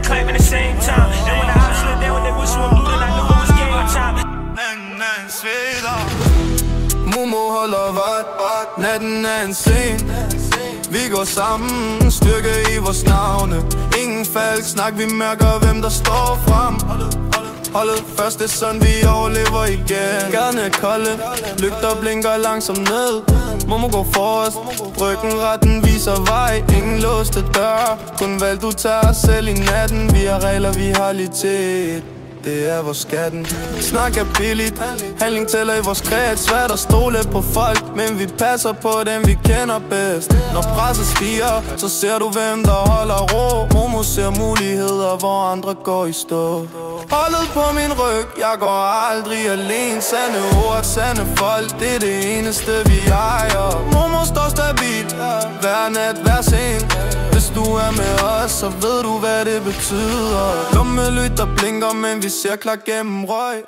clap at the same time. And when the house slid down, when they whistle and blew, then I knew it was game time. Momo holder vagt, natten er en scene. Vi går sammen, styrke i vores navne. Ingen falsk snak, vi mærker hvem der står frem. Holdet først, det er sådan vi overlever igen. Gaderne kolde, lygter blinker langsomt ned. Momo går forrest, ryggen retten viser vej. Ingen låste dør, kun valg du tager selv i natten. Vi har regler, vi har litet, det er vores skatten. Snak er billigt, handling tæller i vores kreds. Svært at stole på folk, men vi passer på dem vi kender bedst. Når presset stiger, så ser du hvem der holder ro. Momo ser muligheder, hvor andre går i stå. Holdet på min ryg, jeg går aldrig alene. Sande ord, sande folk, det er det eneste vi ejer. Momo står stabilt, hver nat, hver sen. Hvis du er med os, så ved du hvad det betyder. Dumme lyd der blinker, men vi ser klart gennem røg.